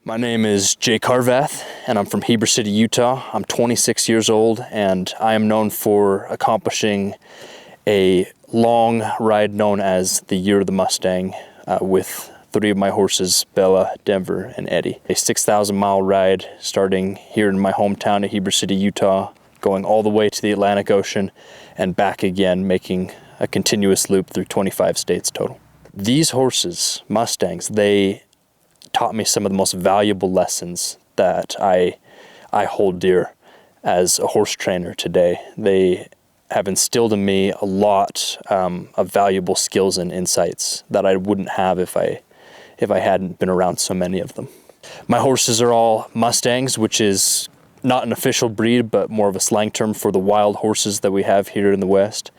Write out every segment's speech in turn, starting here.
My name is Jake Harvath, and I'm from Heber City, Utah. I'm 26 years old, and I am known for accomplishing a long ride known as the Year of the Mustang with 3 of my horses, Bella, Denver, and Eddie. A 6,000-mile ride starting here in my hometown of Heber City, Utah, going all the way to the Atlantic Ocean and back again, making a continuous loop through 25 states total. These horses, Mustangs, they taught me some of the most valuable lessons that I hold dear as a horse trainer today. They have instilled in me a lot of valuable skills and insights that I wouldn't have if I hadn't been around so many of them. My horses are all Mustangs, which is not an official breed, but more of a slang term for the wild horses that we have here in the West.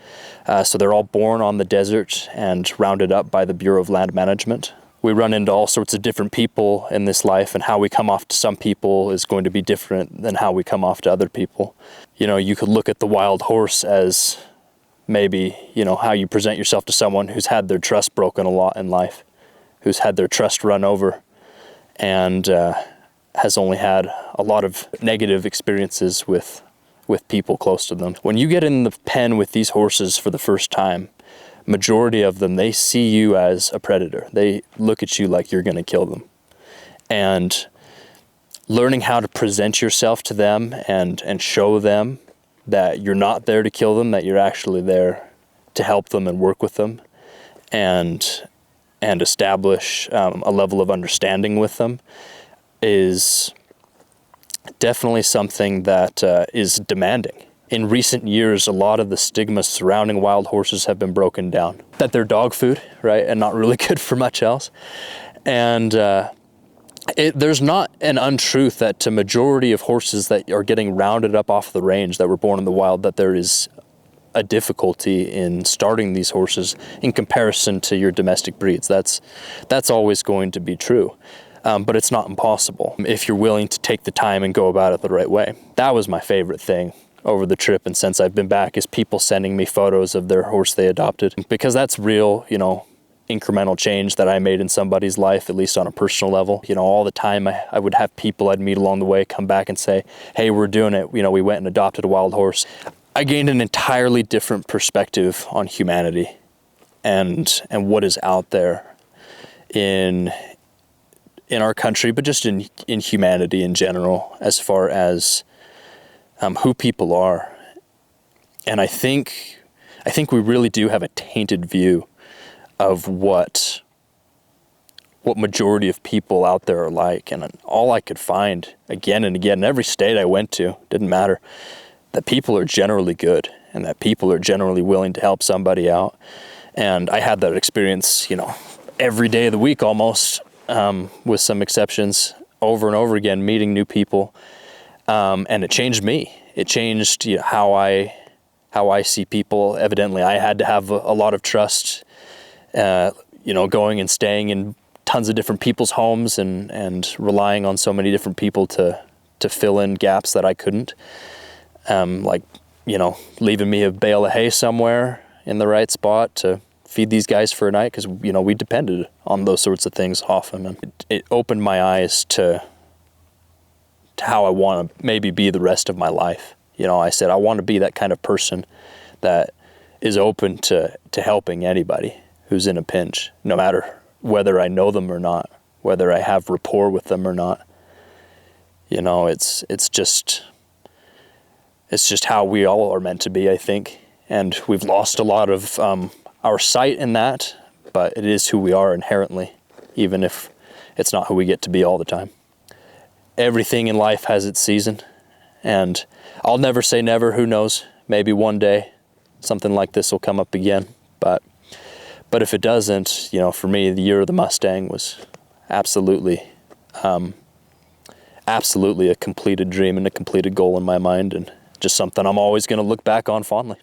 So they're all born on the desert and rounded up by the Bureau of Land Management. We run into all sorts of different people in this life, and how we come off to some people is going to be different than how we come off to other people. You know, you could look at the wild horse as maybe, how you present yourself to someone who's had their trust broken a lot in life, who's had their trust run over, and has only had a lot of negative experiences with people close to them. When you get in the pen with these horses for the first time, majority of them, they see you as a predator. They look at you like you're going to kill them. And learning how to present yourself to them and show them that you're not there to kill them, that you're actually there to help them and work with them and establish a level of understanding with them is definitely something that is demanding. In recent years, a lot of the stigmas surrounding wild horses have been broken down. That they're dog food, right, and not really good for much else. And there's not an untruth that to majority of horses that are getting rounded up off the range that were born in the wild, that there is a difficulty in starting these horses in comparison to your domestic breeds. That's always going to be true. But it's not impossible if you're willing to take the time and go about it the right way. That was my favorite thing over the trip, and since I've been back, is people sending me photos of their horse they adopted, because that's real, incremental change that I made in somebody's life, at least on a personal level. All the time I would have people I'd meet along the way come back and say, hey, we're doing it. We went and adopted a wild horse. I gained an entirely different perspective on humanity and what is out there in our country, but just in humanity in general, as far as who people are. And I think we really do have a tainted view of what majority of people out there are like. And all I could find again and again in every state I went to, didn't matter, that people are generally good and that people are generally willing to help somebody out. And I had that experience, every day of the week almost, with some exceptions, over and over again, meeting new people. And it changed me. It changed how I see people. Evidently, I had to have a lot of trust, going and staying in tons of different people's homes and relying on so many different people to fill in gaps that I couldn't. Leaving me a bale of hay somewhere in the right spot to feed these guys for a night, because, we depended on those sorts of things often. And it opened my eyes to how I want to maybe be the rest of my life. I said, I want to be that kind of person that is open to helping anybody who's in a pinch, no matter whether I know them or not, whether I have rapport with them or not. It's just how we all are meant to be, I think. And we've lost a lot of our sight in that, but it is who we are inherently, even if it's not who we get to be all the time. Everything in life has its season, and I'll never say never. Who knows? Maybe one day something like this will come up again. But if it doesn't, for me, the Year of the Mustang was absolutely a completed dream and a completed goal in my mind, and just something I'm always going to look back on fondly.